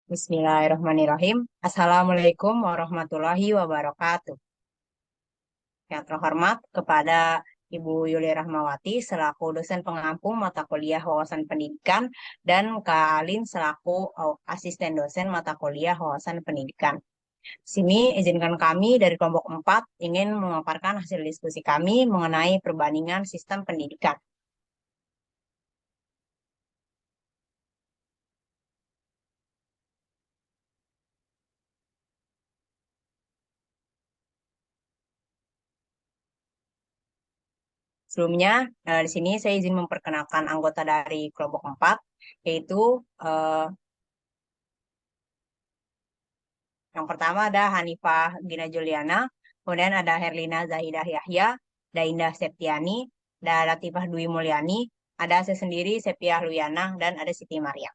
Bismillahirrahmanirrahim. Assalamualaikum warahmatullahi wabarakatuh. Yang terhormat kepada Ibu Yuli Rahmawati selaku dosen pengampu mata kuliah wawasan pendidikan dan Kak Alin selaku asisten dosen mata kuliah wawasan pendidikan. Sini izinkan kami dari kelompok 4 ingin memaparkan hasil diskusi kami mengenai perbandingan sistem pendidikan. Sebelumnya, di sini saya izin memperkenalkan anggota dari kelompok 4, yaitu eh, yang pertama ada Hanifah Gina Juliana, kemudian ada Herlina Zahidah Yahya, ada Indah Septiani, ada Latifah Dwi Mulyani, ada saya sendiri Septiah Luyana, dan ada Siti Maria.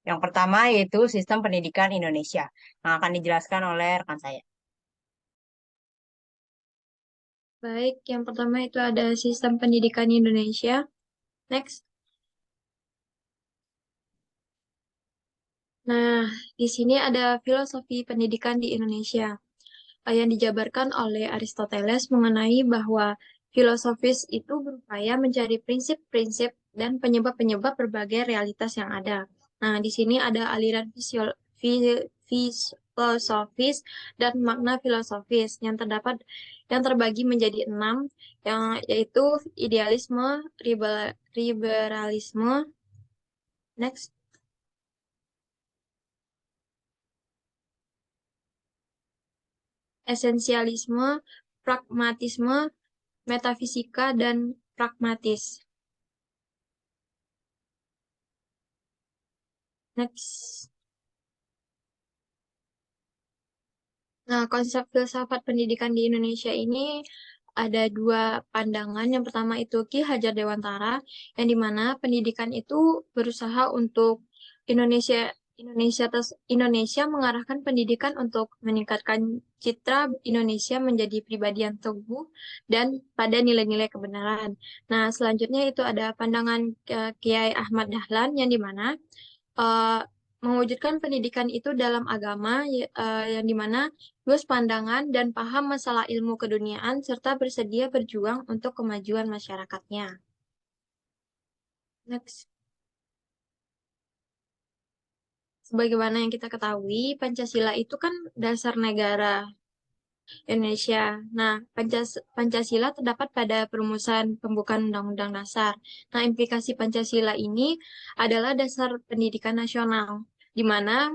Yang pertama yaitu sistem pendidikan Indonesia, yang akan dijelaskan oleh rekan saya. Baik, yang pertama itu ada sistem pendidikan Indonesia. Next. Nah, di sini ada filosofi pendidikan di Indonesia yang dijabarkan oleh Aristoteles mengenai bahwa filosofis itu berupaya mencari prinsip-prinsip dan penyebab-penyebab berbagai realitas yang ada. Nah, di sini ada aliran filosofis dan makna filosofis yang terbagi menjadi 6, yaitu idealisme, liberalisme, next, esensialisme, pragmatisme, metafisika, dan pragmatis. Next. Nah, konsep filsafat pendidikan di Indonesia ini ada dua pandangan. Yang pertama itu Ki Hajar Dewantara, yang dimana pendidikan itu berusaha untuk Indonesia Indonesia mengarahkan pendidikan untuk meningkatkan citra Indonesia menjadi pribadi yang teguh dan pada nilai-nilai kebenaran. Nah, selanjutnya itu ada pandangan Kiai Ahmad Dahlan, yang dimana eh, mewujudkan pendidikan itu dalam agama, yang dimana luas pandangan dan paham masalah ilmu keduniaan serta bersedia berjuang untuk kemajuan masyarakatnya. Next. Sebagaimana yang kita ketahui, Pancasila itu kan dasar negara Indonesia. Nah, Pancasila terdapat pada perumusan pembukaan Undang-Undang Dasar. Nah, implikasi Pancasila ini adalah dasar pendidikan nasional, di mana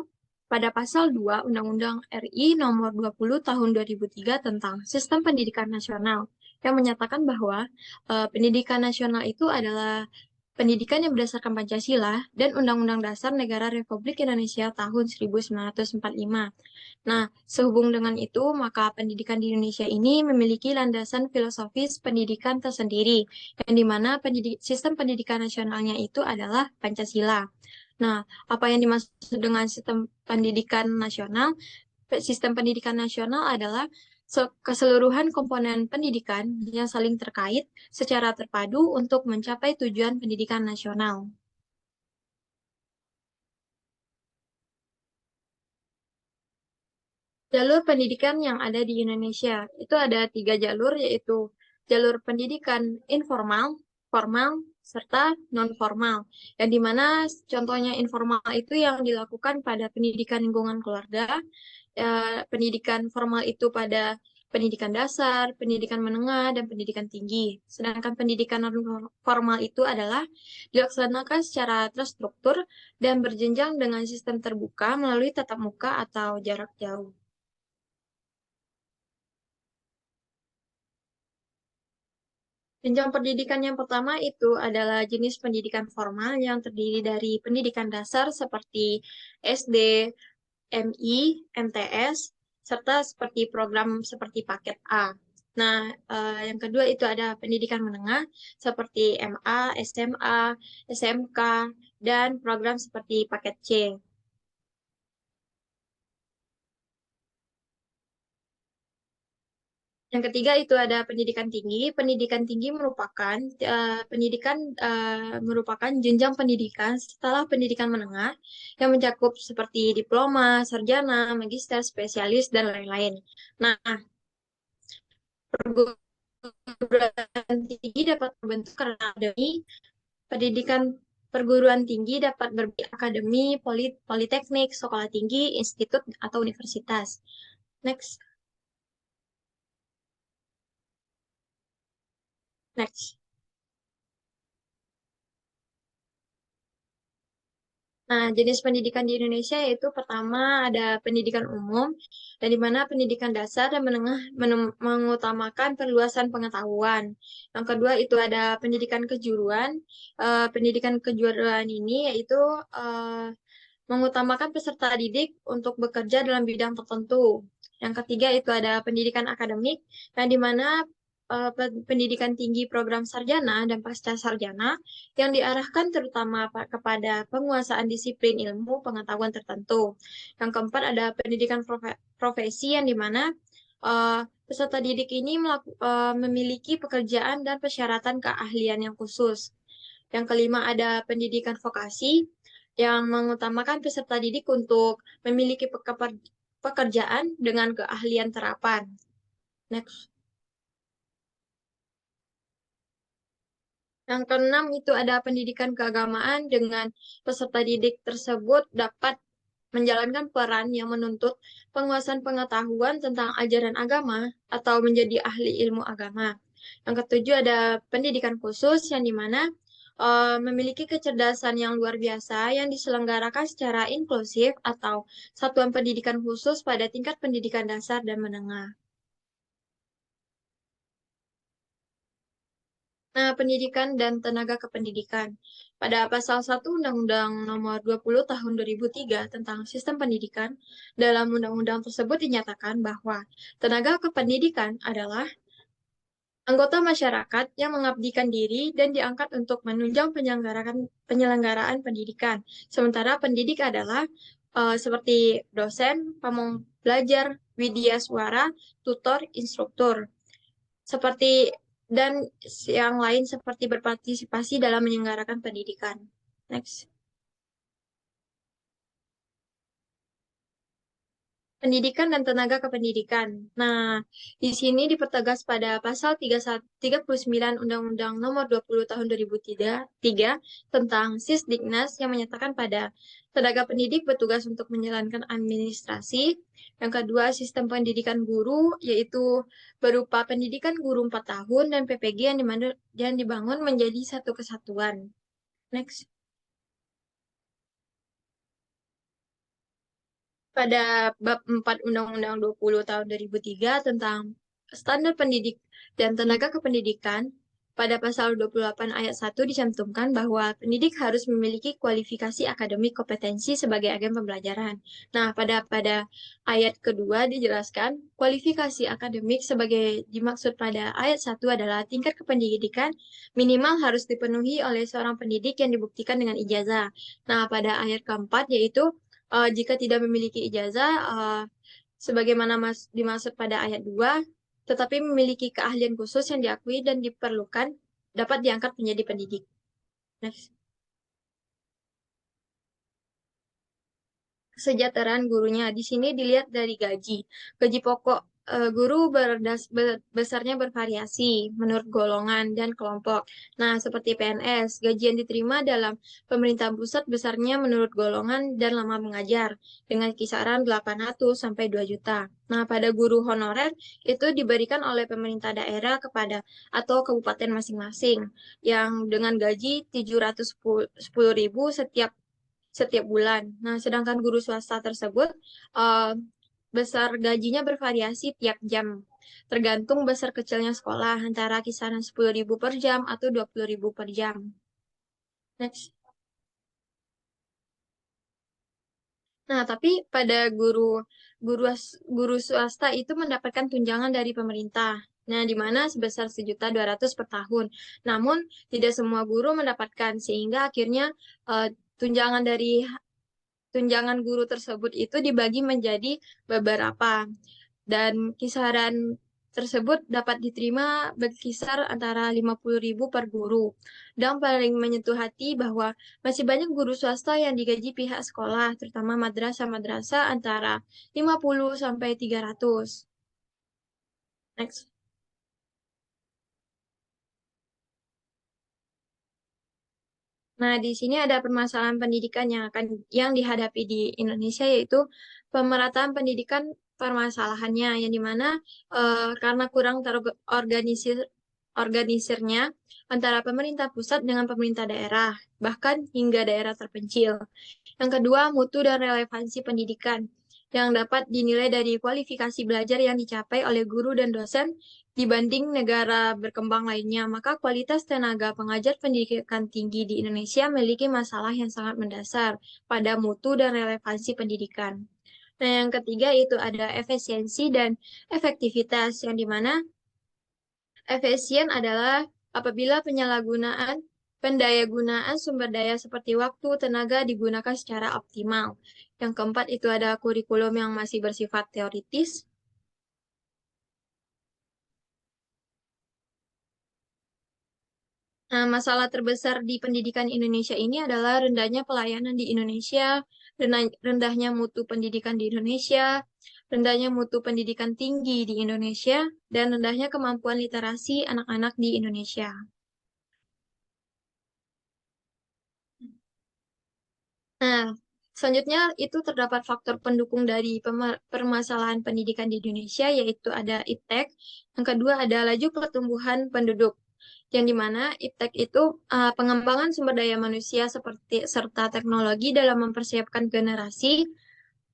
pada pasal 2 Undang-Undang RI nomor 20 tahun 2003 tentang Sistem Pendidikan Nasional yang menyatakan bahwa pendidikan nasional itu adalah pendidikan yang berdasarkan Pancasila dan Undang-Undang Dasar Negara Republik Indonesia tahun 1945. Nah, sehubung dengan itu, maka pendidikan di Indonesia ini memiliki landasan filosofis pendidikan tersendiri, yang dimana sistem pendidikan nasionalnya itu adalah Pancasila. Nah, apa yang dimaksud dengan sistem pendidikan nasional? Sistem pendidikan nasional adalah keseluruhan komponen pendidikan yang saling terkait secara terpadu untuk mencapai tujuan pendidikan nasional. Jalur pendidikan yang ada di Indonesia itu ada 3 jalur, yaitu jalur pendidikan informal, formal, serta non-formal. Yang dimana contohnya informal itu yang dilakukan pada pendidikan lingkungan keluarga, pendidikan formal itu pada pendidikan dasar, pendidikan menengah, dan pendidikan tinggi. Sedangkan pendidikan non-formal itu adalah dilaksanakan secara terstruktur dan berjenjang dengan sistem terbuka melalui tatap muka atau jarak jauh. Jenjang pendidikan yang pertama itu adalah jenis pendidikan formal yang terdiri dari pendidikan dasar seperti SD, MI, MTS, serta seperti program seperti paket A. Nah, yang kedua itu ada pendidikan menengah seperti MA, SMA, SMK, dan program seperti paket C. Yang ketiga itu ada pendidikan tinggi. Pendidikan tinggi merupakan merupakan jenjang pendidikan setelah pendidikan menengah yang mencakup seperti diploma, sarjana, magister, spesialis dan lain-lain. Nah, perguruan tinggi dapat terbentuk karena akademi. Pendidikan perguruan tinggi dapat berbentuk akademi, politeknik, sekolah tinggi, institut atau universitas. Next, next. Nah, jenis pendidikan di Indonesia yaitu pertama ada pendidikan umum, dan di mana pendidikan dasar dan menengah mengutamakan perluasan pengetahuan. Yang kedua itu ada pendidikan kejuruan. Pendidikan kejuruan ini yaitu mengutamakan peserta didik untuk bekerja dalam bidang tertentu. Yang ketiga itu ada pendidikan akademik, yang di mana pendidikan tinggi program sarjana dan pasca sarjana yang diarahkan terutama kepada penguasaan disiplin ilmu pengetahuan tertentu. Yang keempat ada pendidikan profesi yang di mana peserta didik ini memiliki pekerjaan dan persyaratan keahlian yang khusus. Yang kelima ada pendidikan vokasi yang mengutamakan peserta didik untuk memiliki pekerjaan dengan keahlian terapan. Next. Yang keenam itu ada pendidikan keagamaan dengan peserta didik tersebut dapat menjalankan peran yang menuntut penguasaan pengetahuan tentang ajaran agama atau menjadi ahli ilmu agama. Yang ketujuh ada pendidikan khusus yang dimana memiliki kecerdasan yang luar biasa yang diselenggarakan secara inklusif atau satuan pendidikan khusus pada tingkat pendidikan dasar dan menengah. Nah, pendidikan dan tenaga kependidikan. Pada pasal 1 Undang-Undang Nomor 20 Tahun 2003 tentang Sistem Pendidikan, dalam undang-undang tersebut dinyatakan bahwa tenaga kependidikan adalah anggota masyarakat yang mengabdikan diri dan diangkat untuk menunjang penyelenggaraan pendidikan. Sementara pendidik adalah seperti dosen, pamong belajar, widya suara, tutor, instruktur. Seperti dan yang lain seperti berpartisipasi dalam menyelenggarakan pendidikan. Next. Pendidikan dan tenaga kependidikan. Nah, di sini dipertegas pada pasal 39 Undang-Undang Nomor 20 Tahun 2003 tentang Sisdiknas yang menyatakan pada tenaga pendidik bertugas untuk menjalankan administrasi. Yang kedua, sistem pendidikan guru, yaitu berupa pendidikan guru 4 tahun dan PPG yang dibangun menjadi satu kesatuan. Next. Pada bab 4 Undang-Undang 20 tahun 2003 tentang standar pendidik dan tenaga kependidikan, pada pasal 28 ayat 1 dicantumkan bahwa pendidik harus memiliki kualifikasi akademik kompetensi sebagai agen pembelajaran. Nah, pada ayat kedua dijelaskan kualifikasi akademik sebagai dimaksud pada ayat 1 adalah tingkat kependidikan minimal harus dipenuhi oleh seorang pendidik yang dibuktikan dengan ijazah. Nah, pada ayat keempat yaitu jika tidak memiliki ijazah, sebagaimana dimaksud pada ayat 2, tetapi memiliki keahlian khusus yang diakui dan diperlukan, dapat diangkat menjadi pendidik. Next. Kesejahteraan gurunya. Di sini dilihat dari gaji. Gaji pokok guru besarnya bervariasi menurut golongan dan kelompok. Nah, seperti PNS, gaji yang diterima dalam pemerintahan pusat besarnya menurut golongan dan lama mengajar dengan kisaran 800 sampai 2 juta. Nah, pada guru honorer itu diberikan oleh pemerintah daerah kepada atau kabupaten masing-masing yang dengan gaji 710.000 setiap bulan. Nah, sedangkan guru swasta tersebut uh, besar gajinya bervariasi tiap jam, tergantung besar kecilnya sekolah antara kisaran 10.000 per jam atau 20.000 per jam. Next. Nah, tapi pada guru guru swasta itu mendapatkan tunjangan dari pemerintah. Nah, di mana sebesar 1.200.000 per tahun. Namun, tidak semua guru mendapatkan sehingga akhirnya tunjangan dari tunjangan guru tersebut itu dibagi menjadi beberapa dan kisaran tersebut dapat diterima berkisar antara 50.000 per guru. Dan paling menyentuh hati bahwa masih banyak guru swasta yang digaji pihak sekolah, terutama madrasah-madrasah antara 50 sampai 300. Next. Nah, di sini ada permasalahan pendidikan yang dihadapi di Indonesia, yaitu pemerataan pendidikan permasalahannya, yang dimana karena kurang terorganisirnya antara pemerintah pusat dengan pemerintah daerah, bahkan hingga daerah terpencil. Yang kedua, mutu dan relevansi pendidikan yang dapat dinilai dari kualifikasi belajar yang dicapai oleh guru dan dosen dibanding negara berkembang lainnya. Maka kualitas tenaga pengajar pendidikan tinggi di Indonesia memiliki masalah yang sangat mendasar pada mutu dan relevansi pendidikan. Nah, yang ketiga itu ada efisiensi dan efektivitas, yang dimana efisien adalah apabila pendayagunaan sumber daya seperti waktu, tenaga digunakan secara optimal. Yang keempat itu ada kurikulum yang masih bersifat teoritis. Nah, masalah terbesar di pendidikan Indonesia ini adalah rendahnya pelayanan di Indonesia, rendahnya mutu pendidikan di Indonesia, rendahnya mutu pendidikan tinggi di Indonesia, dan rendahnya kemampuan literasi anak-anak di Indonesia. Nah, selanjutnya itu terdapat faktor pendukung dari permasalahan pendidikan di Indonesia, yaitu ada iptek. Yang kedua ada laju pertumbuhan penduduk, yang dimana iptek itu pengembangan sumber daya manusia seperti serta teknologi dalam mempersiapkan generasi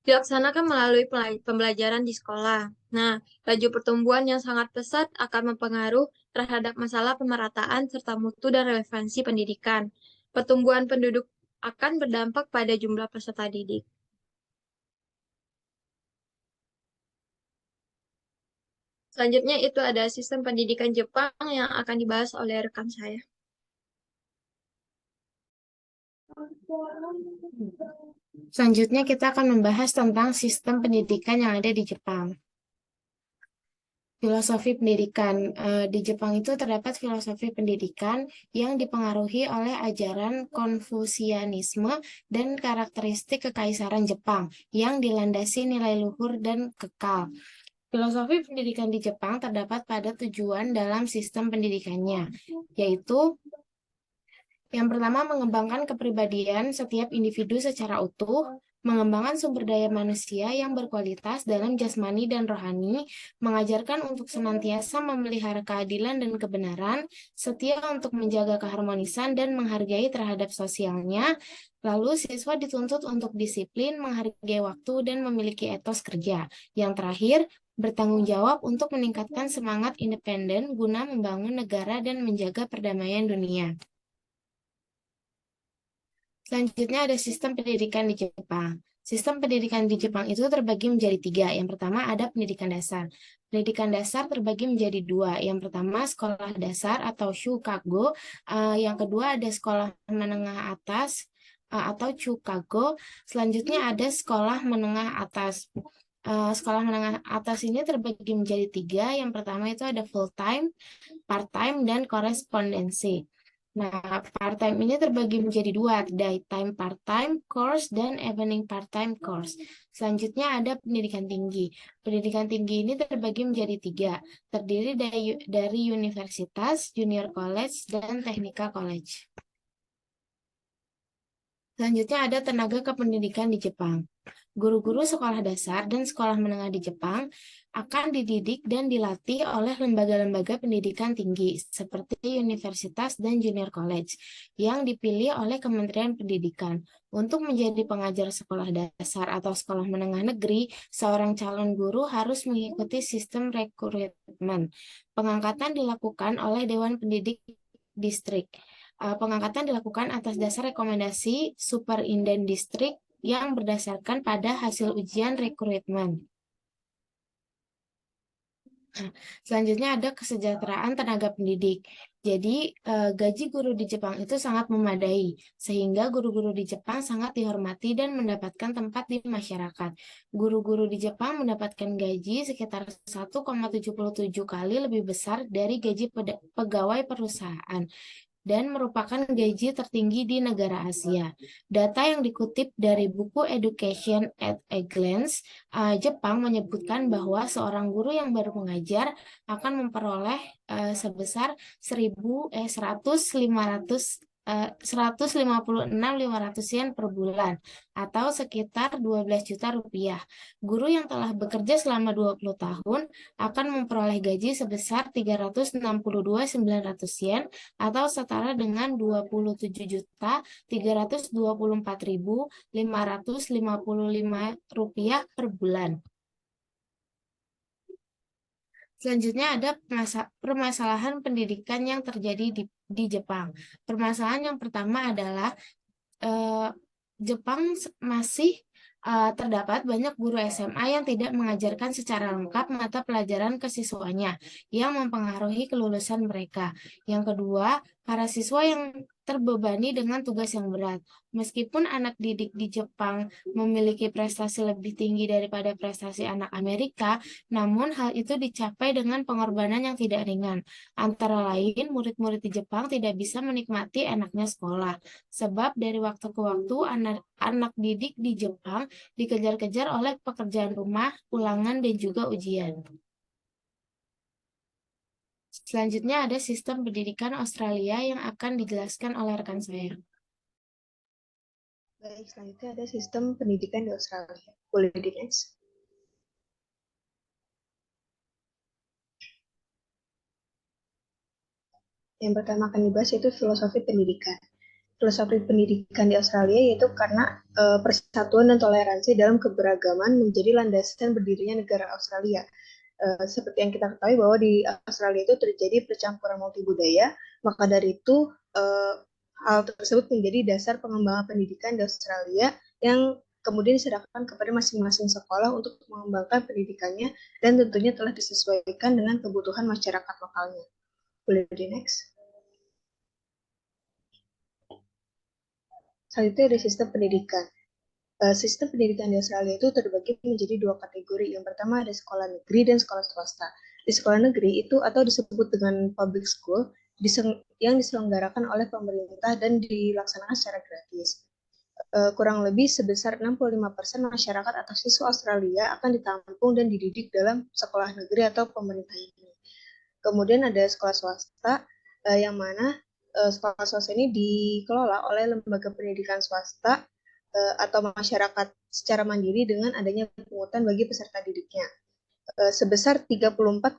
dilaksanakan melalui pembelajaran di sekolah. Nah, laju pertumbuhan yang sangat pesat akan mempengaruhi terhadap masalah pemerataan serta mutu dan relevansi pendidikan. Pertumbuhan penduduk akan berdampak pada jumlah peserta didik. Selanjutnya itu ada sistem pendidikan Jepang yang akan dibahas oleh rekan saya. Selanjutnya kita akan membahas tentang sistem pendidikan yang ada di Jepang. Filosofi pendidikan. Di Jepang itu terdapat filosofi pendidikan yang dipengaruhi oleh ajaran Konfusianisme dan karakteristik kekaisaran Jepang yang dilandasi nilai luhur dan kekal. Filosofi pendidikan di Jepang terdapat pada tujuan dalam sistem pendidikannya, yaitu yang pertama, mengembangkan kepribadian setiap individu secara utuh, mengembangkan sumber daya manusia yang berkualitas dalam jasmani dan rohani, mengajarkan untuk senantiasa memelihara keadilan dan kebenaran, setia untuk menjaga keharmonisan dan menghargai terhadap sosialnya. Lalu siswa dituntut untuk disiplin, menghargai waktu, dan memiliki etos kerja. Yang terakhir, bertanggung jawab untuk meningkatkan semangat independen guna membangun negara dan menjaga perdamaian dunia. Selanjutnya ada sistem pendidikan di Jepang. Sistem pendidikan di Jepang itu terbagi menjadi tiga. Yang pertama ada pendidikan dasar. Pendidikan dasar terbagi menjadi dua. Yang pertama sekolah dasar atau shukago. Yang kedua ada sekolah menengah atas atau chukago. Selanjutnya ada sekolah menengah atas. Sekolah menengah atas ini terbagi menjadi tiga. Yang pertama itu ada full time, part time, dan korespondensi. Nah, part-time ini terbagi menjadi dua, daytime part-time course dan evening part-time course. Selanjutnya ada pendidikan tinggi. Pendidikan tinggi ini terbagi menjadi tiga, terdiri dari universitas, junior college, dan technical college. Selanjutnya ada tenaga kependidikan di Jepang. Guru-guru sekolah dasar dan sekolah menengah di Jepang akan dididik dan dilatih oleh lembaga-lembaga pendidikan tinggi seperti universitas dan junior college yang dipilih oleh Kementerian Pendidikan. Untuk menjadi pengajar sekolah dasar atau sekolah menengah negeri, seorang calon guru harus mengikuti sistem rekrutmen. Pengangkatan dilakukan oleh Dewan Pendidik Distrik. Pengangkatan dilakukan atas dasar rekomendasi Superinden Distrik yang berdasarkan pada hasil ujian rekrutmen. Selanjutnya ada kesejahteraan tenaga pendidik. Jadi, gaji guru di Jepang itu sangat memadai, sehingga guru-guru di Jepang sangat dihormati dan mendapatkan tempat di masyarakat. Guru-guru di Jepang mendapatkan gaji sekitar 1,77 kali lebih besar dari gaji pegawai perusahaan dan merupakan gaji tertinggi di negara Asia. Data yang dikutip dari buku Education at a Glance, Jepang menyebutkan bahwa seorang guru yang baru mengajar akan memperoleh sebesar 156.500 yen per bulan atau sekitar 12 juta rupiah. Guru yang telah bekerja selama 20 tahun akan memperoleh gaji sebesar 362.900 yen atau setara dengan 27.324.555 rupiah per bulan. Selanjutnya ada permasalahan pendidikan yang terjadi di Jepang. Permasalahan yang pertama adalah Jepang masih terdapat banyak guru SMA yang tidak mengajarkan secara lengkap mata pelajaran ke siswanya yang mempengaruhi kelulusan mereka. Yang kedua, para siswa yang terbebani dengan tugas yang berat. Meskipun anak didik di Jepang memiliki prestasi lebih tinggi daripada prestasi anak Amerika, namun hal itu dicapai dengan pengorbanan yang tidak ringan. Antara lain, murid-murid di Jepang tidak bisa menikmati enaknya sekolah, sebab dari waktu ke waktu anak didik di Jepang dikejar-kejar oleh pekerjaan rumah, ulangan, dan juga ujian. Selanjutnya ada sistem pendidikan Australia yang akan dijelaskan oleh rekan saya. Baik, selanjutnya ada sistem pendidikan di Australia. Boleh di next. Yang pertama akan dibahas yaitu filosofi pendidikan. Filosofi pendidikan di Australia yaitu karena persatuan dan toleransi dalam keberagaman menjadi landasan berdirinya negara Australia. Seperti yang kita ketahui bahwa di Australia itu terjadi percampuran multibudaya, maka dari itu hal tersebut menjadi dasar pengembangan pendidikan di Australia yang kemudian diserahkan kepada masing-masing sekolah untuk mengembangkan pendidikannya dan tentunya telah disesuaikan dengan kebutuhan masyarakat lokalnya. Boleh di next. Selanjutnya ada sistem pendidikan. Sistem pendidikan di Australia itu terbagi menjadi dua kategori. Yang pertama ada sekolah negeri dan sekolah swasta. Di sekolah negeri itu atau disebut dengan public school yang diselenggarakan oleh pemerintah dan dilaksanakan secara gratis. Kurang lebih sebesar 65% masyarakat atau siswa Australia akan ditampung dan dididik dalam sekolah negeri atau pemerintah ini. Kemudian ada sekolah swasta yang mana sekolah swasta ini dikelola oleh lembaga pendidikan swasta atau masyarakat secara mandiri dengan adanya pungutan bagi peserta didiknya. Sebesar 34%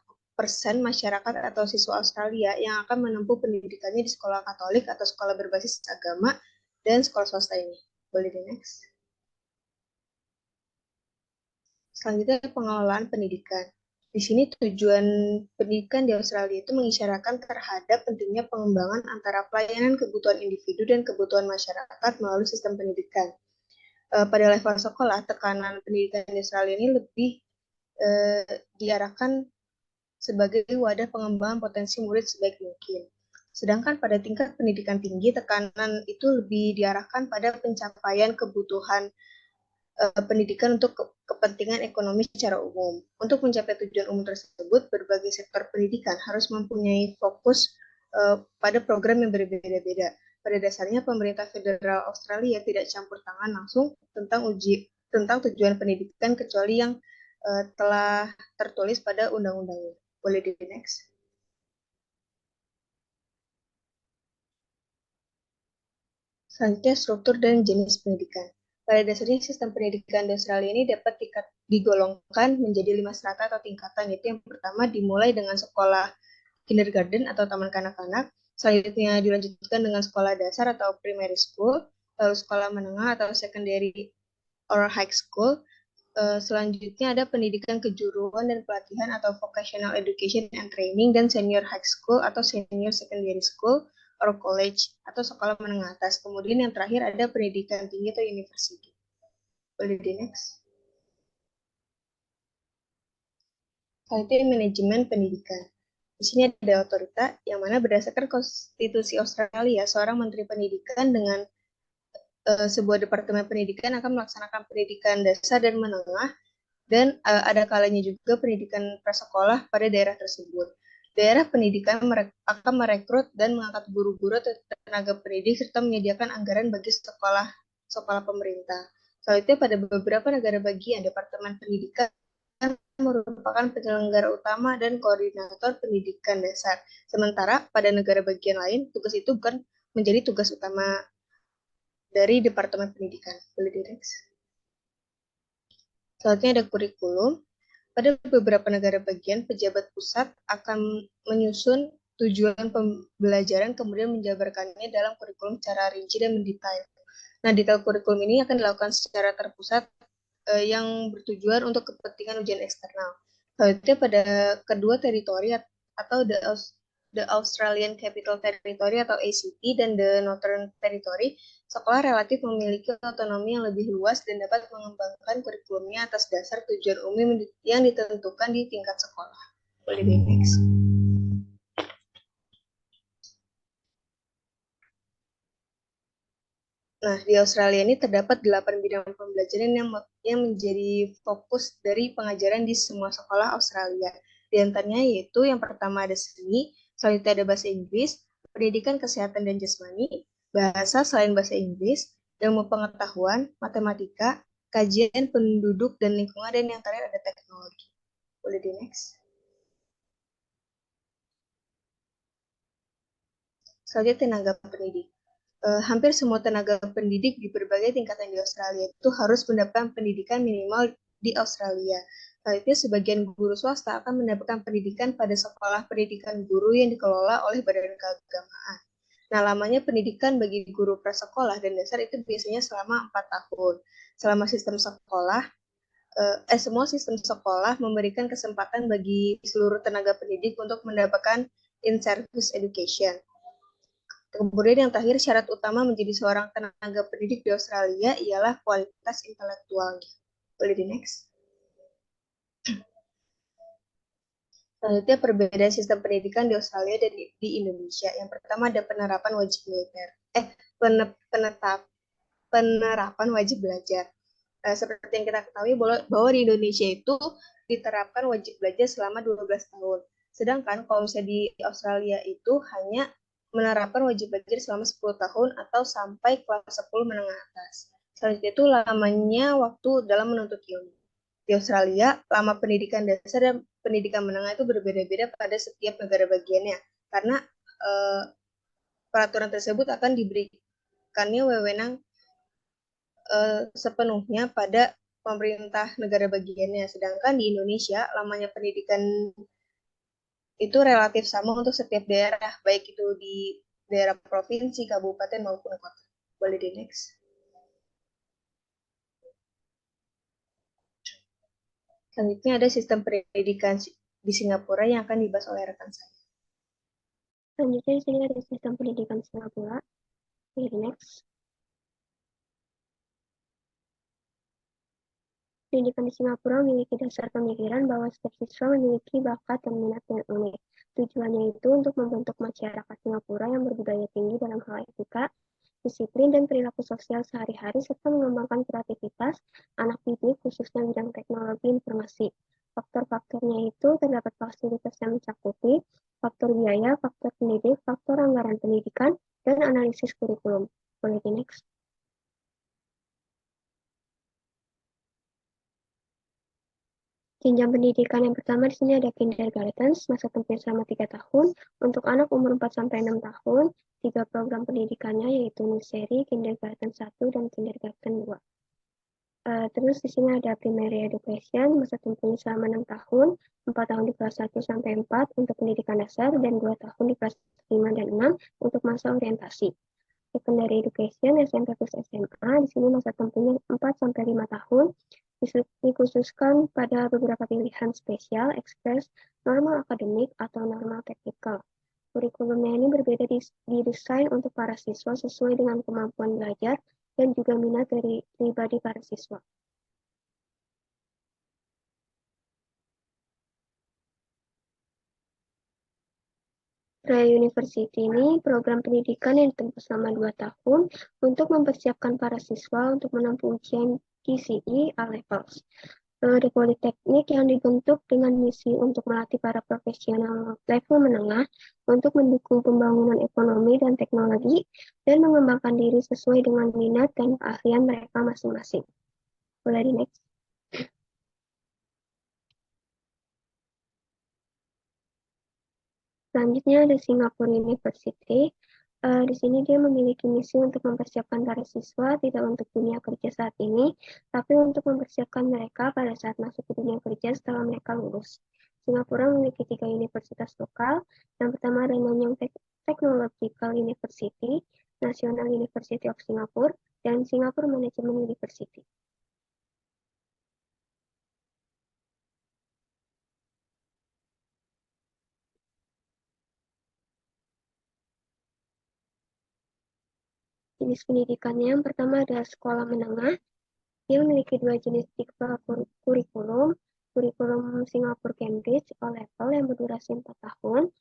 masyarakat atau siswa Australia yang akan menempuh pendidikannya di sekolah Katolik atau sekolah berbasis agama dan sekolah swasta ini. Boleh di next. Selanjutnya pengelolaan pendidikan. Di sini tujuan pendidikan di Australia itu mengisyaratkan terhadap pentingnya pengembangan antara pelayanan kebutuhan individu dan kebutuhan masyarakat melalui sistem pendidikan. Pada level sekolah, tekanan pendidikan di Australia ini lebih diarahkan sebagai wadah pengembangan potensi murid sebaik mungkin. Sedangkan pada tingkat pendidikan tinggi, tekanan itu lebih diarahkan pada pencapaian kebutuhan pendidikan untuk kepentingan ekonomi secara umum. Untuk mencapai tujuan umum tersebut, berbagai sektor pendidikan harus mempunyai fokus pada program yang berbeda-beda. Pada dasarnya, pemerintah federal Australia tidak campur tangan langsung tentang tujuan pendidikan kecuali yang telah tertulis pada undang-undangnya. Boleh di next. Selanjutnya, struktur dan jenis pendidikan. Pada dasarnya, sistem pendidikan di Australia ini dapat digolongkan menjadi 5 strata atau tingkatan, yaitu yang pertama dimulai dengan sekolah kindergarten atau taman kanak-kanak, selanjutnya dilanjutkan dengan sekolah dasar atau primary school, lalu sekolah menengah atau secondary or high school, selanjutnya ada pendidikan kejuruan dan pelatihan atau vocational education and training, dan senior high school atau senior secondary school or college atau sekolah menengah atas. Kemudian yang terakhir ada pendidikan tinggi atau university. Boleh di next. Selanjutnya manajemen pendidikan. Di sini ada otorita yang mana berdasarkan konstitusi Australia, seorang menteri pendidikan dengan sebuah departemen pendidikan akan melaksanakan pendidikan dasar dan menengah dan ada kalanya juga pendidikan prasekolah pada daerah tersebut. Daerah pendidikan akan merekrut dan mengangkat guru-guru atau tenaga pendidik serta menyediakan anggaran bagi sekolah pemerintah. Selanjutnya pada beberapa negara bagian, Departemen Pendidikan merupakan penyelenggara utama dan koordinator pendidikan dasar. Sementara pada negara bagian lain, tugas itu bukan menjadi tugas utama dari Departemen Pendidikan. Boleh di-next. Selanjutnya ada kurikulum. Pada beberapa negara bagian, pejabat pusat akan menyusun tujuan pembelajaran kemudian menjabarkannya dalam kurikulum secara rinci dan mendetail. Nah, detail kurikulum ini akan dilakukan secara terpusat yang bertujuan untuk kepentingan ujian eksternal. Selanjutnya pada kedua teritori atau the Australian Capital Territory atau ACT dan the Northern Territory, sekolah relatif memiliki otonomi yang lebih luas dan dapat mengembangkan kurikulumnya atas dasar tujuan umum yang ditentukan di tingkat sekolah. Boleh di next. Nah, di Australia ini terdapat 8 bidang pembelajaran yang menjadi fokus dari pengajaran di semua sekolah Australia. Di antaranya yaitu yang pertama ada seni, selanjutnya ada bahasa Inggris, pendidikan kesehatan dan jasmani, bahasa selain bahasa Inggris, ilmu pengetahuan, matematika, kajian penduduk dan lingkungan, dan yang terakhir ada teknologi. Boleh di next. Selanjutnya tenaga pendidik. Hampir semua tenaga pendidik di berbagai tingkatan di Australia itu harus mendapatkan pendidikan minimal di Australia. Selanjutnya, sebagian guru swasta akan mendapatkan pendidikan pada sekolah pendidikan guru yang dikelola oleh badan keagamaan. Nah, lamanya pendidikan bagi guru prasekolah dan dasar itu biasanya selama 4 tahun. Selama sistem sekolah, semua sistem sekolah memberikan kesempatan bagi seluruh tenaga pendidik untuk mendapatkan in-service education. Kemudian yang terakhir, syarat utama menjadi seorang tenaga pendidik di Australia ialah kualitas intelektualnya. Boleh di next. Selanjutnya perbedaan sistem pendidikan di Australia dan di Indonesia. Yang pertama ada penerapan wajib militer. Penerapan wajib belajar. Seperti yang kita ketahui bahwa di Indonesia itu diterapkan wajib belajar selama 12 tahun. Sedangkan kalau misalnya di Australia itu hanya menerapkan wajib belajar selama 10 tahun atau sampai kelas 10 menengah atas. Selanjutnya itu lamanya waktu dalam menuntut ilmu. Di Australia, lama pendidikan dasar dan pendidikan menengah itu berbeda-beda pada setiap negara bagiannya. Karena peraturan tersebut akan diberikannya wewenang sepenuhnya pada pemerintah negara bagiannya. Sedangkan di Indonesia, lamanya pendidikan itu relatif sama untuk setiap daerah, baik itu di daerah provinsi, kabupaten, maupun kota. Boleh di next. Selanjutnya ada sistem pendidikan di Singapura yang akan dibahas oleh rekan saya. Selanjutnya di sini ada sistem pendidikan Singapura. Boleh di next. Pendidikan di Singapura memiliki dasar pemikiran bahwa setiap siswa memiliki bakat dan minat yang unik. Tujuannya itu untuk membentuk masyarakat Singapura yang berbudaya tinggi dalam hal etika, disiplin, dan perilaku sosial sehari-hari, serta mengembangkan kreativitas anak didik khususnya bidang teknologi informasi. Faktor-faktornya itu terdapat fasilitas yang mencakupi faktor biaya, faktor pendidik, faktor anggaran pendidikan, dan analisis kurikulum. Boleh di next. Jenjang pendidikan yang pertama di sini ada kindergarten, masa tempuhnya selama 3 tahun. Untuk anak umur 4-6 tahun, 3 program pendidikannya yaitu nursery, kindergarten 1, dan kindergarten 2. Terus di sini ada primary education, masa tempuhnya selama 6 tahun, 4 tahun di kelas 1-4 untuk pendidikan dasar, dan 2 tahun di kelas 5 dan 6 untuk masa orientasi. Secondary education, SMP plus SMA, di sini masa tempuhnya 4-5 tahun, dikhususkan pada beberapa pilihan spesial, ekspres, normal akademik, atau normal teknikal. Kurikulumnya ini berbeda didesain untuk para siswa sesuai dengan kemampuan belajar dan juga minat dari pribadi para siswa. Pra-University ini program pendidikan yang ditempuh selama 2 tahun untuk mempersiapkan para siswa untuk menempuh ujian GCE A-Levels. Di Politeknik yang dibentuk dengan misi untuk melatih para profesional level menengah untuk mendukung pembangunan ekonomi dan teknologi dan mengembangkan diri sesuai dengan minat dan keahlian mereka masing-masing. Boleh di next. Selanjutnya ada Singapore University. Di sini dia memiliki misi untuk mempersiapkan para siswa tidak untuk dunia kerja saat ini, tapi untuk mempersiapkan mereka pada saat masuk ke dunia kerja setelah mereka lulus. Singapura memiliki 3 universitas lokal. Yang pertama ada Nanyang Technological University, National University of Singapore, dan Singapore Management University. Jenis pendidikannya yang pertama adalah sekolah menengah. Dia memiliki 2 jenis kurikulum, kurikulum Singapura Cambridge O-Level yang berdurasi 4 tahun.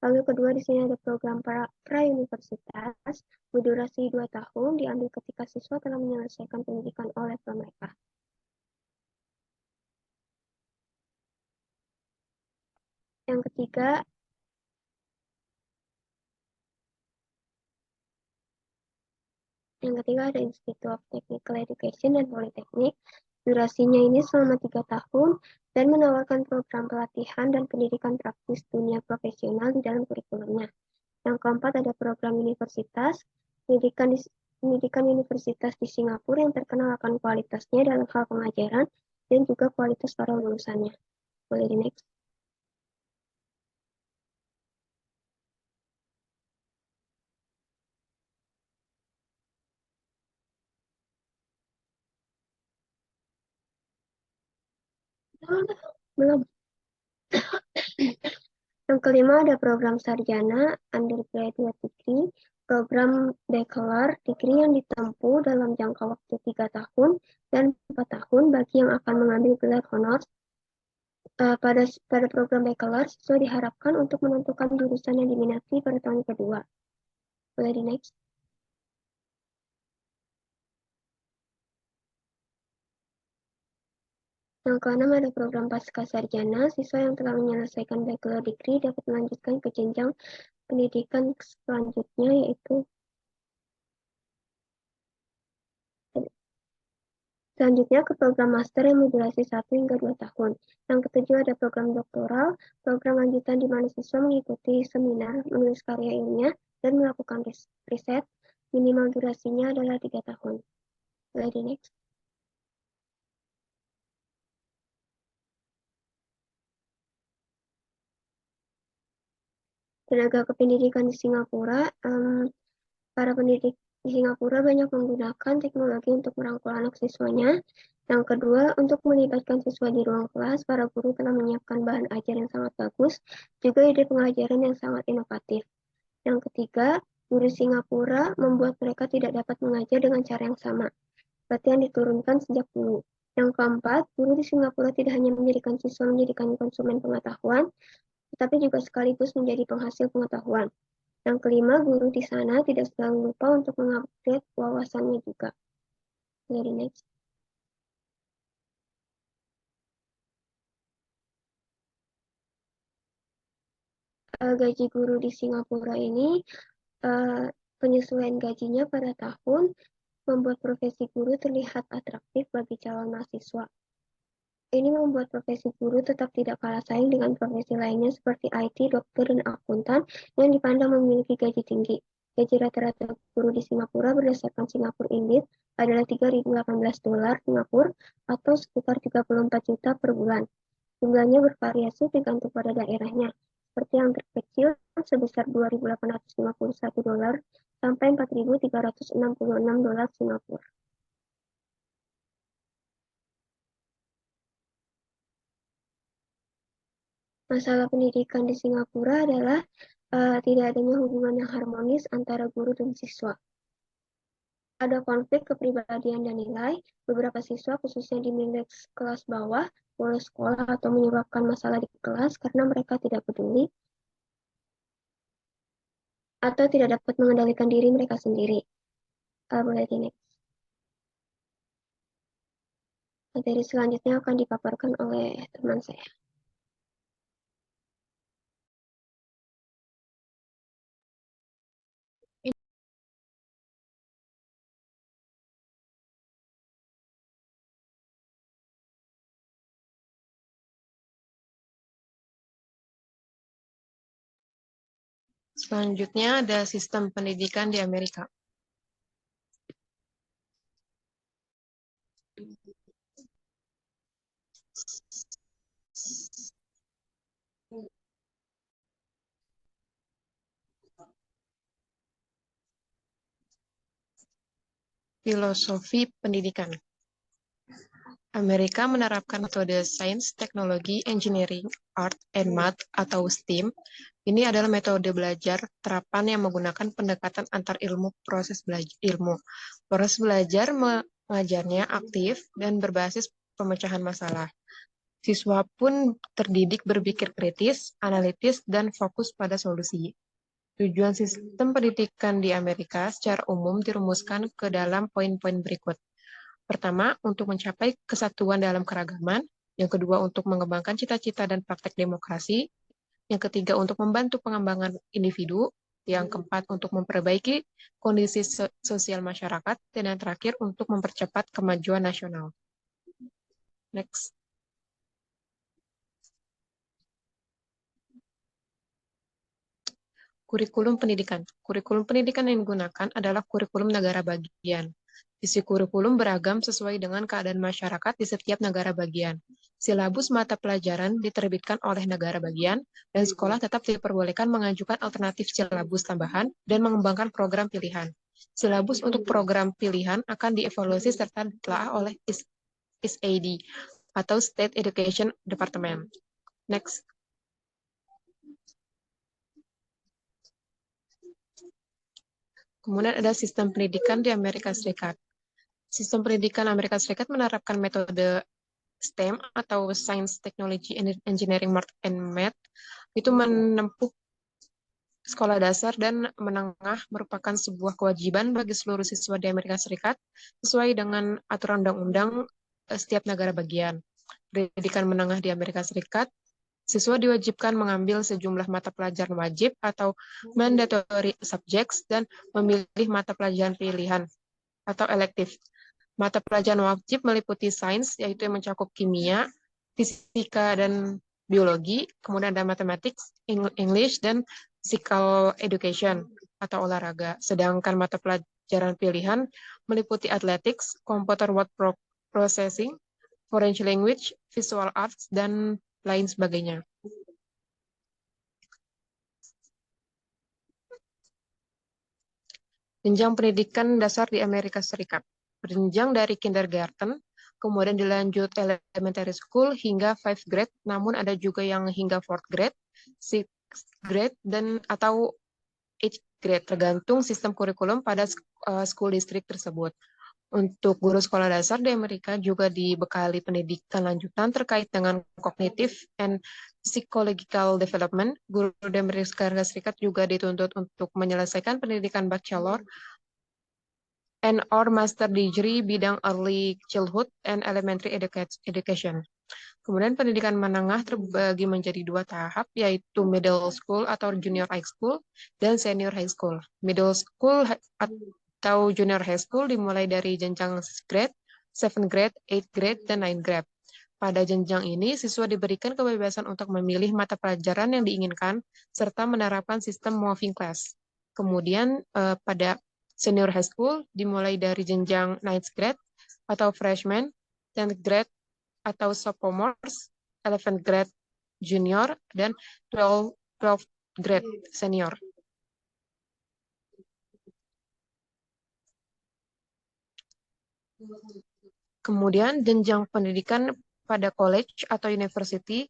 Lalu kedua di sini ada program pra-universitas berdurasi 2 tahun diambil ketika siswa telah menyelesaikan pendidikan O-Level mereka. Yang ketiga ada Institute of Technical Education dan Politeknik. Durasinya ini selama 3 tahun dan menawarkan program pelatihan dan pendidikan praktis dunia profesional di dalam kurikulumnya. Yang keempat ada program universitas, pendidikan universitas di Singapura yang terkenal akan kualitasnya dalam hal pengajaran dan juga kualitas para lulusannya. Boleh di next. Belum. Yang kelima ada program sarjana undergraduate degree, program bachelor degree yang ditempuh dalam jangka waktu 3 tahun dan 4 tahun bagi yang akan mengambil gelar honors. Pada program bachelor, siswa diharapkan untuk menentukan jurusan yang diminati pada tahun kedua. Boleh di next. Yang keenam ada program pasca sarjana. Siswa yang telah menyelesaikan bachelor degree dapat melanjutkan ke jenjang pendidikan selanjutnya, yaitu selanjutnya ke program master yang berdurasi 1 hingga 2 tahun. Yang ketujuh ada program doktoral, program lanjutan di mana siswa mengikuti seminar, menulis karya ilmiah, dan melakukan riset. Minimal durasinya adalah 3 tahun. Boleh di next. Tenaga kependidikan di Singapura, para pendidik di Singapura banyak menggunakan teknologi untuk merangkul anak siswanya. Yang kedua, untuk melibatkan siswa di ruang kelas, para guru telah menyiapkan bahan ajar yang sangat bagus, juga ide pengajaran yang sangat inovatif. Yang ketiga, guru Singapura membuat mereka tidak dapat mengajar dengan cara yang sama, seperti yang diturunkan sejak dulu. Yang keempat, guru di Singapura tidak hanya menjadikan siswa menjadikan konsumen pengetahuan, tetapi juga sekaligus menjadi penghasil pengetahuan. Yang kelima, guru di sana tidak selalu lupa untuk mengupgrade wawasannya juga. Jadi next. Gaji guru di Singapura ini, penyesuaian gajinya pada tahun membuat profesi guru terlihat atraktif bagi calon mahasiswa. Ini membuat profesi guru tetap tidak kalah saing dengan profesi lainnya seperti IT, dokter, dan akuntan yang dipandang memiliki gaji tinggi. Gaji rata-rata guru di Singapura berdasarkan Singapore Index adalah 3.018 dolar Singapura atau sekitar 34 juta per bulan. Jumlahnya bervariasi tergantung pada daerahnya, seperti yang terkecil sebesar 2.851 dolar sampai 4.366 dolar Singapura. Masalah pendidikan di Singapura adalah tidak adanya hubungan yang harmonis antara guru dan siswa. Ada konflik kepribadian dan nilai. Beberapa siswa, khususnya di nilai kelas bawah, bolos sekolah atau menyebabkan masalah di kelas karena mereka tidak peduli. atau tidak dapat mengendalikan diri mereka sendiri. Boleh di next. Materi selanjutnya akan dipaparkan oleh teman saya. Selanjutnya ada sistem pendidikan di Amerika. Filosofi pendidikan. Amerika menerapkan metode sains, teknologi, engineering, art, and math atau STEAM. Ini adalah metode belajar terapan yang menggunakan pendekatan antar ilmu proses belajar ilmu. Proses belajar mengajarnya aktif dan berbasis pemecahan masalah. Siswa pun terdidik berpikir kritis, analitis, dan fokus pada solusi. Tujuan sistem pendidikan di Amerika secara umum dirumuskan ke dalam poin-poin berikut. Pertama, untuk mencapai kesatuan dalam keragaman. Yang kedua, untuk mengembangkan cita-cita dan praktek demokrasi. Yang ketiga, untuk membantu pengembangan individu. Yang keempat, untuk memperbaiki kondisi sosial masyarakat. Dan yang terakhir, untuk mempercepat kemajuan nasional. Next. Kurikulum pendidikan. Kurikulum pendidikan yang digunakan adalah kurikulum negara bagian. Isi kurikulum beragam sesuai dengan keadaan masyarakat di setiap negara bagian. Silabus mata pelajaran diterbitkan oleh negara bagian, dan sekolah tetap diperbolehkan mengajukan alternatif silabus tambahan dan mengembangkan program pilihan. Silabus untuk program pilihan akan dievaluasi serta ditelaah oleh SAD atau State Education Department. Next. Kemudian ada sistem pendidikan di Amerika Serikat. Sistem pendidikan Amerika Serikat menerapkan metode STEM atau Science, Technology, Engineering, and Math. Itu menempuh sekolah dasar dan menengah merupakan sebuah kewajiban bagi seluruh siswa di Amerika Serikat sesuai dengan aturan undang-undang setiap negara bagian. Pendidikan menengah di Amerika Serikat, siswa diwajibkan mengambil sejumlah mata pelajaran wajib atau mandatory subjects dan memilih mata pelajaran pilihan atau elektif. Mata pelajaran wajib meliputi sains, yaitu yang mencakup kimia, fisika, dan biologi, kemudian ada mathematics, English, dan physical education atau olahraga. Sedangkan mata pelajaran pilihan meliputi athletics, computer word processing, foreign language, visual arts, dan lain sebagainya. Jenjang pendidikan dasar di Amerika Serikat. Berjenjang dari kindergarten, kemudian dilanjut elementary school hingga 5th grade, namun ada juga yang hingga 4th grade, 6th grade, dan atau 8th grade, tergantung sistem kurikulum pada school district tersebut. Untuk guru sekolah dasar di Amerika juga dibekali pendidikan lanjutan terkait dengan cognitive and psychological development. Guru di Amerika Serikat juga dituntut untuk menyelesaikan pendidikan bachelor and or master degree bidang early childhood and elementary education. Kemudian pendidikan menengah terbagi menjadi dua tahap, yaitu middle school atau junior high school dan senior high school. Middle school atau junior high school dimulai dari jenjang 6th grade, 7th grade, 8th grade, dan 9th grade. Pada jenjang ini, siswa diberikan kebebasan untuk memilih mata pelajaran yang diinginkan, serta menerapkan sistem moving class. Kemudian pada senior high school dimulai dari jenjang 9th grade atau freshman, 10th grade atau sophomores, 11th grade junior, dan 12th grade senior. Kemudian jenjang pendidikan pada college atau university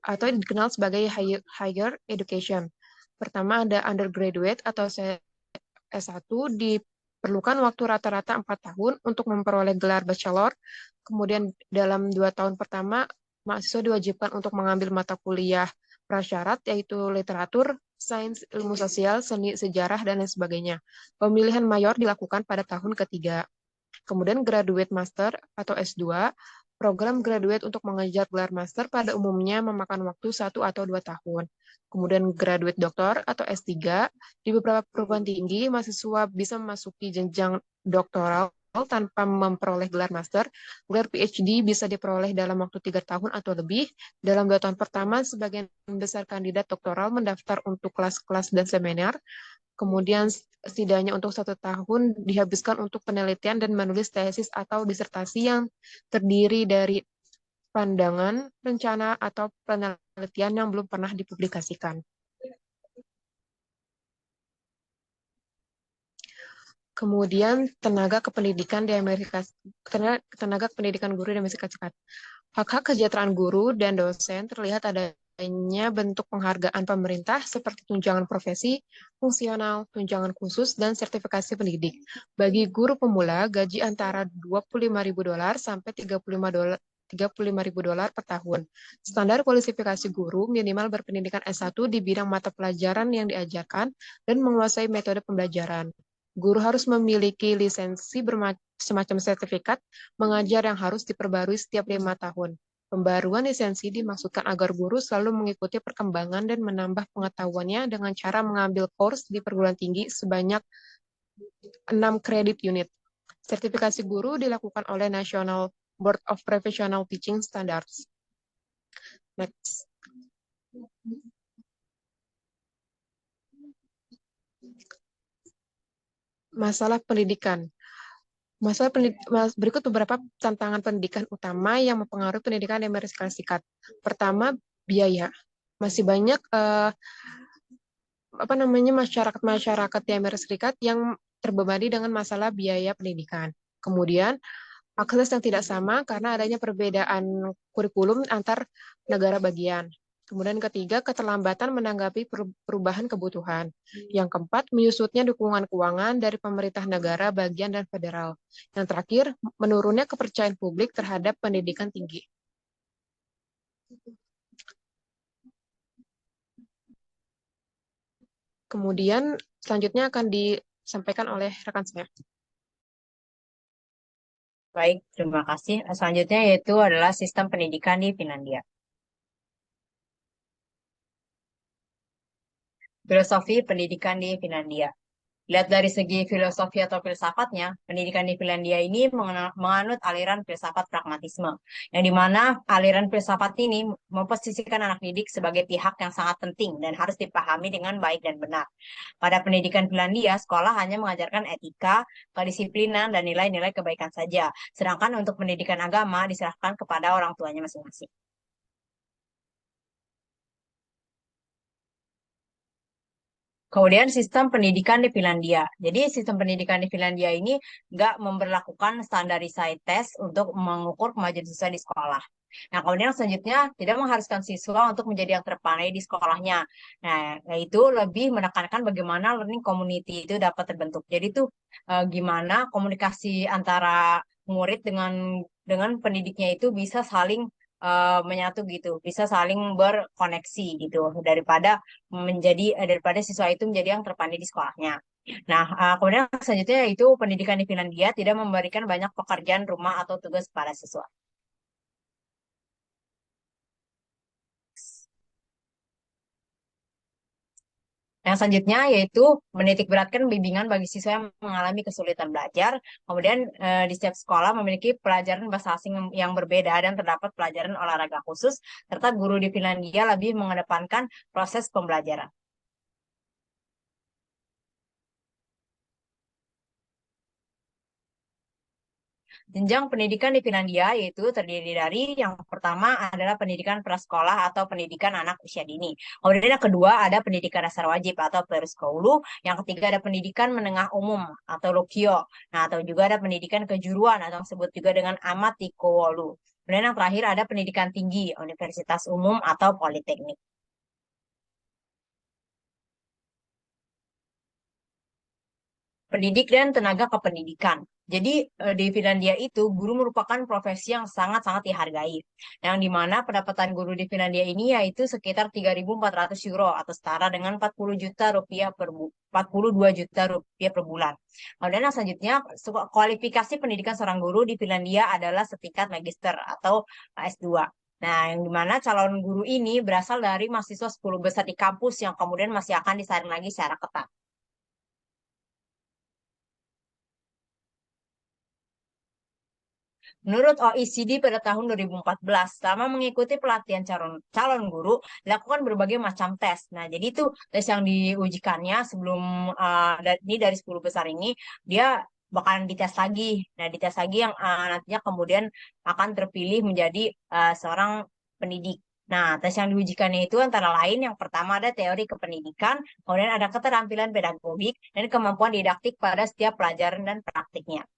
atau dikenal sebagai higher education. Pertama ada undergraduate atau S1, diperlukan waktu rata-rata 4 tahun untuk memperoleh gelar bachelor. Kemudian dalam 2 tahun pertama, mahasiswa diwajibkan untuk mengambil mata kuliah prasyarat, yaitu literatur, sains, ilmu sosial, seni, sejarah, dan lain sebagainya. Pemilihan mayor dilakukan pada tahun ketiga. Kemudian graduate master atau S2, program graduate untuk mengejar gelar master pada umumnya memakan waktu 1 atau 2 tahun. Kemudian graduate doktor atau S3, di beberapa perguruan tinggi, mahasiswa bisa memasuki jenjang doktoral tanpa memperoleh gelar master. Gelar PhD bisa diperoleh dalam waktu 3 tahun atau lebih. Dalam 2 tahun pertama, sebagian besar kandidat doktoral mendaftar untuk kelas-kelas dan seminar. Kemudian setidaknya untuk 1 tahun dihabiskan untuk penelitian dan menulis tesis atau disertasi yang terdiri dari pandangan, rencana, atau penelitian yang belum pernah dipublikasikan. Kemudian tenaga kependidikan di Amerika, tenaga kependidikan guru di Amerika Serikat. Hak-hak kesejahteraan guru dan dosen terlihat adanya bentuk penghargaan pemerintah seperti tunjangan profesi, fungsional, tunjangan khusus, dan sertifikasi pendidik. Bagi guru pemula, gaji antara $25.000 sampai $35.000 per tahun. Standar kualifikasi guru minimal berpendidikan S1 di bidang mata pelajaran yang diajarkan dan menguasai metode pembelajaran. Guru harus memiliki lisensi semacam sertifikat mengajar yang harus diperbarui setiap 5 tahun. Pembaruan lisensi dimaksudkan agar guru selalu mengikuti perkembangan dan menambah pengetahuannya dengan cara mengambil course di perguruan tinggi sebanyak 6 kredit unit. Sertifikasi guru dilakukan oleh National Board of Professional Teaching Standards. Next. Masalah pendidikan. Berikut beberapa tantangan pendidikan utama yang mempengaruhi pendidikan di Amerika Serikat. Pertama, biaya. Masih banyak masyarakat di Amerika Serikat yang terbebani dengan masalah biaya pendidikan. Kemudian, akses yang tidak sama karena adanya perbedaan kurikulum antar negara bagian. Kemudian ketiga, keterlambatan menanggapi perubahan kebutuhan. Yang keempat, menyusutnya dukungan keuangan dari pemerintah negara, bagian, dan federal. Yang terakhir, menurunnya kepercayaan publik terhadap pendidikan tinggi. Kemudian selanjutnya akan disampaikan oleh rekan saya. Baik, terima kasih. Selanjutnya yaitu adalah sistem pendidikan di Finlandia. Filosofi pendidikan di Finlandia. Lihat dari segi filosofi atau filsafatnya, pendidikan di Finlandia ini menganut aliran filsafat pragmatisme, yang dimana aliran filsafat ini memposisikan anak didik sebagai pihak yang sangat penting dan harus dipahami dengan baik dan benar. Pada pendidikan Finlandia, sekolah hanya mengajarkan etika, kedisiplinan, dan nilai-nilai kebaikan saja, sedangkan untuk pendidikan agama diserahkan kepada orang tuanya masing-masing. Kemudian sistem pendidikan di Finlandia. Jadi sistem pendidikan di Finlandia ini nggak memberlakukan standarisasi tes untuk mengukur kemajuan siswa di sekolah. Nah, kemudian selanjutnya tidak mengharuskan siswa untuk menjadi yang terpandai di sekolahnya. Nah, yaitu lebih menekankan bagaimana learning community itu dapat terbentuk. Jadi itu gimana komunikasi antara murid dengan pendidiknya itu bisa saling menyatu gitu, bisa saling berkoneksi gitu daripada siswa itu menjadi yang terpandai di sekolahnya. Nah, kemudian selanjutnya yaitu pendidikan di Finlandia tidak memberikan banyak pekerjaan rumah atau tugas pada siswa. Yang selanjutnya yaitu menitikberatkan bimbingan bagi siswa yang mengalami kesulitan belajar. Kemudian di setiap sekolah memiliki pelajaran bahasa asing yang berbeda dan terdapat pelajaran olahraga khusus, serta guru di Finlandia lebih mengedepankan proses pembelajaran. Jenjang pendidikan di Finlandia yaitu terdiri dari yang pertama adalah pendidikan prasekolah atau pendidikan anak usia dini. Kemudian yang kedua ada pendidikan dasar wajib atau peruskoulu. Yang ketiga ada pendidikan menengah umum atau lukio. Nah, atau juga ada pendidikan kejuruan atau disebut juga dengan ammatikoulu. Kemudian yang terakhir ada pendidikan tinggi, universitas umum atau politeknik. Pendidik dan tenaga kependidikan. Jadi di Finlandia itu guru merupakan profesi yang sangat-sangat dihargai. Yang dimana pendapatan guru di Finlandia ini yaitu sekitar 3.400 euro atau setara dengan 40 juta rupiah 42 juta rupiah per bulan. Kemudian yang selanjutnya kualifikasi pendidikan seorang guru di Finlandia adalah setingkat magister atau S2. Nah, yang dimana calon guru ini berasal dari mahasiswa 10 besar di kampus yang kemudian masih akan disaring lagi secara ketat. Menurut OECD pada tahun 2014, selama mengikuti pelatihan calon guru, dilakukan berbagai macam tes. Nah, jadi itu tes yang diujikannya sebelum ini dari 10 besar ini, dia bakalan dites lagi. Nah, dites lagi yang nantinya kemudian akan terpilih menjadi seorang pendidik. Nah, tes yang diujikannya itu antara lain yang pertama ada teori kependidikan, kemudian ada keterampilan pedagogik, dan kemampuan didaktik pada setiap pelajaran dan praktiknya.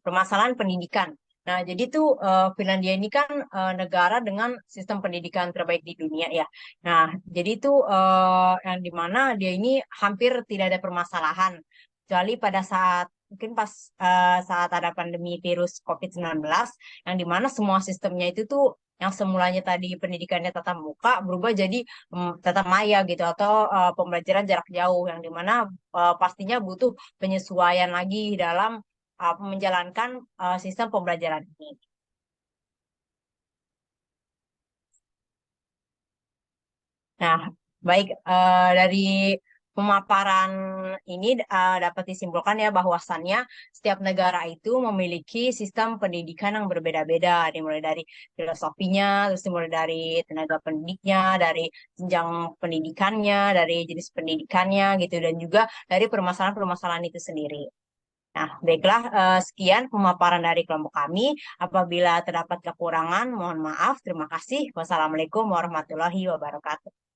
Permasalahan pendidikan. Nah, jadi tuh Finlandia ini kan negara dengan sistem pendidikan terbaik di dunia ya. Nah, jadi tuh yang dimana dia ini hampir tidak ada permasalahan, kecuali pada saat mungkin pas saat ada pandemi virus COVID-19, yang dimana semua sistemnya itu tuh yang semulanya tadi pendidikannya tatap muka berubah jadi tatap maya gitu atau pembelajaran jarak jauh, yang dimana pastinya butuh penyesuaian lagi dalam menjalankan sistem pembelajaran ini. Nah, baik dari pemaparan ini dapat disimpulkan ya bahwasannya setiap negara itu memiliki sistem pendidikan yang berbeda-beda, dimulai dari filosofinya, terus dimulai dari tenaga pendidiknya, dari jenjang pendidikannya, dari jenis pendidikannya gitu, dan juga dari permasalahan-permasalahan itu sendiri. Nah, baiklah, sekian pemaparan dari kelompok kami. Apabila terdapat kekurangan, mohon maaf. Terima kasih. Wassalamualaikum warahmatullahi wabarakatuh.